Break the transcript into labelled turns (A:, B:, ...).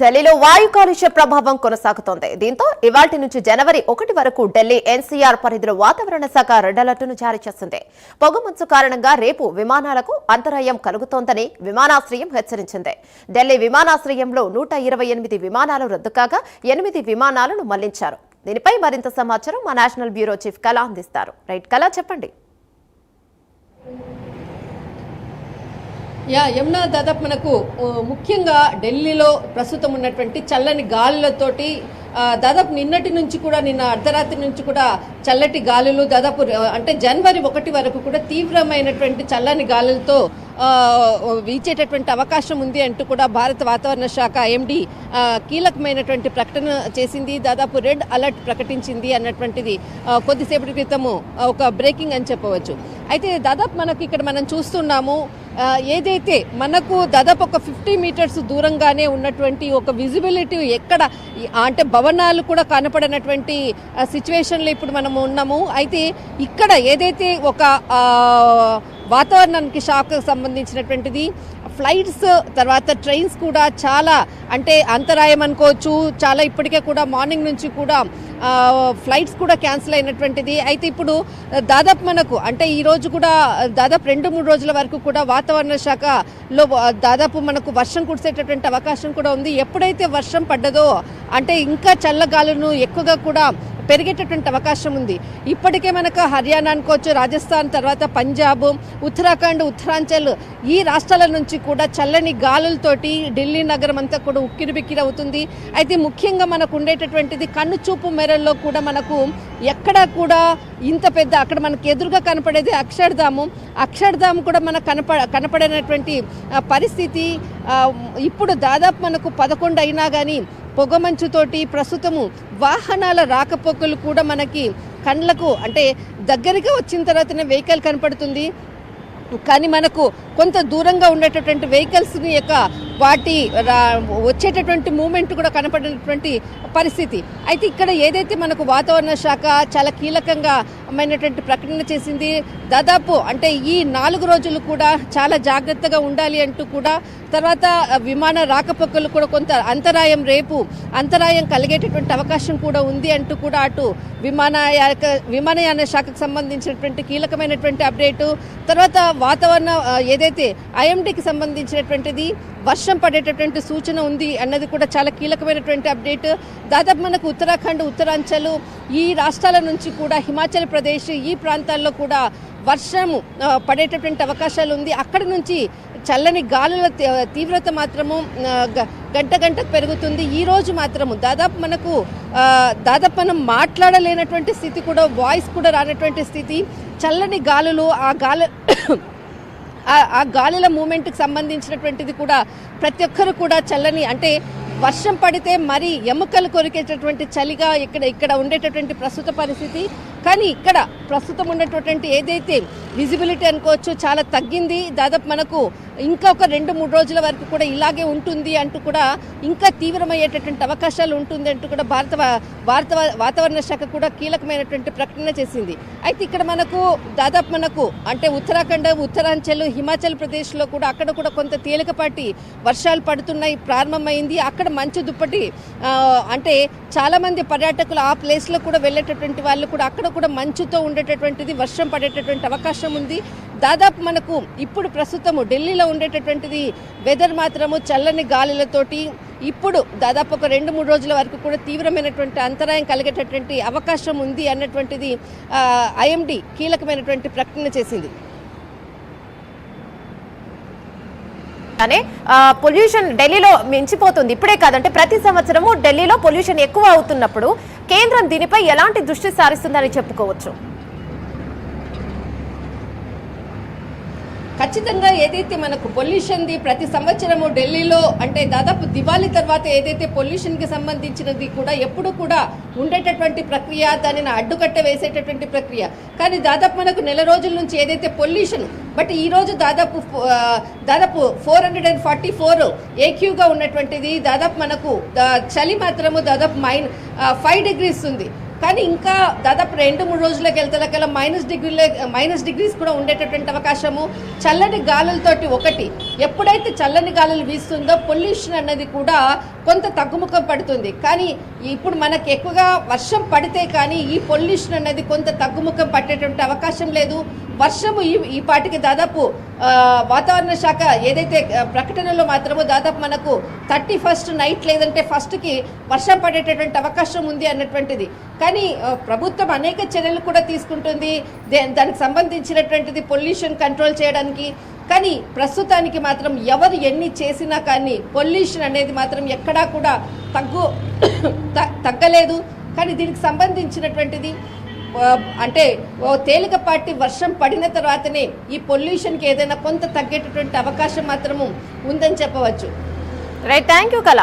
A: ఢిల్లీలో వాయు కాలుష్య ప్రభావం కొనసాగుతోంది. దీంతో ఇవాల్టి నుంచి జనవరి 1 వరకు ఢిల్లీ ఎన్సీఆర్ పరిధిలో వాతావరణ శాఖ రెడ్ అలర్టును జారీ చేసింది. పొగమంచు కారణంగా రేపు విమానాలకు అంతరాయం కలుగుతోందని విమానాశ్రయం హెచ్చరించింది. ఢిల్లీ విమానాశ్రయంలో 128 విమానాలు రద్దు కాగా 8 విమానాలను మళ్లించారు. దీనిపై మరింత సమాచారం మా నేషనల్ బ్యూరో చీఫ్ కళ అందిస్తారు. రైట్ కళ, చెప్పండి.
B: యమునా, దాదాపు మనకు ముఖ్యంగా ఢిల్లీలో ప్రస్తుతం ఉన్నటువంటి చల్లని గాలులతోటి దాదాపు నిన్నటి నుంచి కూడా నిన్న అర్ధరాత్రి నుంచి కూడా చల్లటి గాలులు దాదాపు అంటే జనవరి 1 వరకు కూడా తీవ్రమైనటువంటి చల్లని గాలులతో వీచేటటువంటి అవకాశం ఉంది అంటూ కూడా భారత వాతావరణ శాఖ ఐఎండీ కీలకమైనటువంటి ప్రకటన చేసింది. దాదాపు రెడ్ అలర్ట్ ప్రకటించింది అన్నటువంటిది కొద్దిసేపటి క్రితము ఒక బ్రేకింగ్ అని చెప్పవచ్చు. అయితే దాదాపు మనకు ఇక్కడ మనం చూస్తున్నాము, ఏదైతే మనకు దాదాపు ఒక 50 మీటర్స్ దూరంగానే ఉన్నటువంటి ఒక విజిబిలిటీ ఎక్కడ అంటే భవనాలు కూడా కనపడనటువంటి సిచ్యువేషన్లో ఇప్పుడు మనము ఉన్నాము. అయితే ఇక్కడ ఏదైతే ఒక వాతావరణానికి షాక్ సంబంధించినటువంటిది ఫ్లైట్స్ తర్వాత ట్రైన్స్ కూడా చాలా అంటే అంతరాయం అనుకోవచ్చు. చాలా ఇప్పటికే కూడా మార్నింగ్ నుంచి కూడా ఫ్లైట్స్ కూడా క్యాన్సిల్ అయినటువంటిది. అయితే ఇప్పుడు దాదాపు మనకు అంటే ఈ రోజు కూడా దాదాపు 2-3 రోజుల వరకు కూడా వాతావరణ శాఖలో దాదాపు మనకు వర్షం కురిసేటటువంటి అవకాశం కూడా ఉంది. ఎప్పుడైతే వర్షం పడ్డదో అంటే ఇంకా చల్లగాలును ఎక్కువగా కూడా పెరిగేటటువంటి అవకాశం ఉంది. ఇప్పటికే మనకు హర్యానా అనుకోవచ్చు, రాజస్థాన్, తర్వాత పంజాబ్, ఉత్తరాఖండ్, ఉత్తరాంచల్ ఈ రాష్ట్రాల నుంచి కూడా చల్లని గాలులతోటి ఢిల్లీ నగరం అంతా కూడా ఉక్కిరిబిక్కిరి అవుతుంది. అయితే ముఖ్యంగా మనకు ఉండేటటువంటిది కన్ను చూపు మేరల్లో కూడా మనకు ఎక్కడ కూడా ఇంత పెద్ద అక్కడ మనకు ఎదురుగా కనపడేది అక్షర్ధాము కూడా మనకు కనపడనటువంటి పరిస్థితి. ఇప్పుడు దాదాపు మనకు 11 అయినా కానీ పొగమంచుతోటి ప్రస్తుతము వాహనాల రాకపోకలు కూడా మనకి కండ్లకు అంటే దగ్గరగా వచ్చిన తర్వాతనే వెహికల్ కనపడుతుంది. కానీ మనకు కొంత దూరంగా ఉండేటటువంటి వెహికల్స్ని యొక్క వాటి వచ్చేటటువంటి మూమెంట్ కూడా కనపడినటువంటి పరిస్థితి. అయితే ఇక్కడ ఏదైతే మనకు వాతావరణ శాఖ చాలా కీలకంగా మైనటువంటి ప్రకటన చేసింది, దాదాపు అంటే ఈ 4 రోజులు కూడా చాలా జాగ్రత్తగా ఉండాలి అంటూ కూడా, తర్వాత విమాన రాకపోకలు కూడా కొంత అంతరాయం కలిగేటటువంటి అవకాశం కూడా ఉంది అంటూ కూడా అటు విమానయాన శాఖకు సంబంధించినటువంటి కీలకమైనటువంటి అప్డేటు, తర్వాత వాతావరణ ఏదైతే ఐఎండీకి సంబంధించినటువంటిది వర్షం పడేటటువంటి సూచన ఉంది అన్నది కూడా చాలా కీలకమైనటువంటి అప్డేట్. దాదాపు మనకు ఉత్తరాఖండ్, ఉత్తరాంచల్ ఈ రాష్ట్రాల నుంచి కూడా హిమాచల్ ప్రదేశ్ ఈ ప్రాంతాల్లో కూడా వర్షము పడేటటువంటి అవకాశాలు ఉంది. అక్కడి నుంచి చల్లని గాలుల తీవ్రత మాత్రము గంటకు పెరుగుతుంది. ఈ రోజు మాత్రము దాదాపు మనం మాట్లాడలేనటువంటి స్థితి కూడా, వాయిస్ కూడా రానటువంటి స్థితి. చల్లని గాలులు ఆ గాలుల మూమెంట్కి సంబంధించినటువంటిది కూడా ప్రతి ఒక్కరు కూడా చల్లని అంటే వర్షం పడితే మరి ఎముకలు కొరికేటటువంటి చలిగా ఇక్కడ ఉండేటటువంటి ప్రస్తుత పరిస్థితి. కానీ ఇక్కడ ప్రస్తుతం ఉన్నటువంటి ఏదైతే విజిబిలిటీ అనుకోవచ్చు చాలా తగ్గింది. దాదాపు మనకు ఇంకా ఒక 2-3 రోజుల వరకు కూడా ఇలాగే ఉంటుంది అంటూ కూడా ఇంకా తీవ్రమయ్యేటటువంటి అవకాశాలు ఉంటుంది అంటూ కూడా భారత వాతావరణ శాఖ కూడా కీలకమైనటువంటి ప్రకటన చేసింది. అయితే ఇక్కడ మనకు అంటే ఉత్తరాఖండ్, ఉత్తరాంచల్, హిమాచల్ ప్రదేశ్లో కూడా అక్కడ కూడా కొంత తేలికపాటి వర్షాలు పడుతున్నాయి, ప్రారంభమైంది. అక్కడ మంచు దుప్పటి అంటే చాలా మంది పర్యాటకులు ఆ ప్లేస్లో కూడా వెళ్ళేటటువంటి వాళ్ళు కూడా అక్కడ కూడా మంచుతో ఉండేటటువంటిది వర్షం పడేటటువంటి అవకాశం ఉంది. దాదాపు మనకు ఇప్పుడు ప్రస్తుతము ఢిల్లీలో ఉండేటటువంటిది వెదర్ మాత్రము చల్లని గాలులతోటి ఇప్పుడు దాదాపు ఒక 2-3 రోజుల వరకు కూడా తీవ్రమైనటువంటి అంతరాయం కలిగేటటువంటి అవకాశం ఉంది అన్నటువంటిది ఐఎండీ కీలకమైనటువంటి ప్రకటన చేసింది.
A: పొల్యూషన్ ఢిల్లీలో మించిపోతుంది. ఇప్పుడే కాదంటే ప్రతి సంవత్సరము ఢిల్లీలో పొల్యూషన్ ఎక్కువ అవుతున్నప్పుడు కేంద్రం దీనిపై ఎలాంటి దృష్టి సారిస్తుందని చెప్పుకోవచ్చు?
B: ఖచ్చితంగా ఏదైతే మనకు పొల్యూషన్ది ప్రతి సంవత్సరము ఢిల్లీలో అంటే దాదాపు దివాళీ తర్వాత ఏదైతే పొల్యూషన్కి సంబంధించినది కూడా ఎప్పుడు కూడా ఉండేటటువంటి ప్రక్రియ, దానిని అడ్డుకట్ట వేసేటటువంటి ప్రక్రియ. కానీ దాదాపు మనకు నెల రోజుల నుంచి ఏదైతే పొల్యూషన్ బట్ ఈ రోజు దాదాపు 444 ఏక్యూగా ఉన్నటువంటిది. దాదాపు మనకు చలి మాత్రము దాదాపు -5 degrees ఉంది. కానీ ఇంకా దాదాపు 2-3 రోజులకు వెళ్తలకల్లా మైనస్ డిగ్రీస్ కూడా ఉండేటటువంటి అవకాశము. చల్లని గాలులతోటి ఎప్పుడైతే చల్లని గాలులు వీస్తుందో పొల్యూషన్ అన్నది కూడా కొంత తగ్గుముఖం పడుతుంది. కానీ ఇప్పుడు మనకు ఎక్కువగా వర్షం పడితే కానీ ఈ పొల్యూషన్ అనేది కొంత తగ్గుముఖం పట్టేటువంటి అవకాశం లేదు. వర్షము ఈ పాటికి దాదాపు వాతావరణ శాఖ ఏదైతే ప్రకటనలో మాత్రమో దాదాపు మనకు 31st నైట్ లేదంటే ఫస్ట్కి వర్షం పడేటటువంటి అవకాశం ఉంది అన్నటువంటిది. కానీ ప్రభుత్వం అనేక చర్యలు కూడా తీసుకుంటుంది దానికి సంబంధించినటువంటిది పొల్యూషన్ కంట్రోల్ చేయడానికి. కానీ ప్రస్తుతానికి మాత్రం ఎవరు ఎన్ని చేసినా కానీ పొల్యూషన్ అనేది మాత్రం ఎక్కడా కూడా తగ్గలేదు. కానీ దీనికి సంబంధించినటువంటిది అంటే తేలికపాటి వర్షం పడిన తర్వాతనే ఈ పొల్యూషన్కి ఏదైనా కొంత తగ్గేటటువంటి అవకాశం మాత్రము ఉందని చెప్పవచ్చు.
A: రైట్, థ్యాంక్ యూ కళ.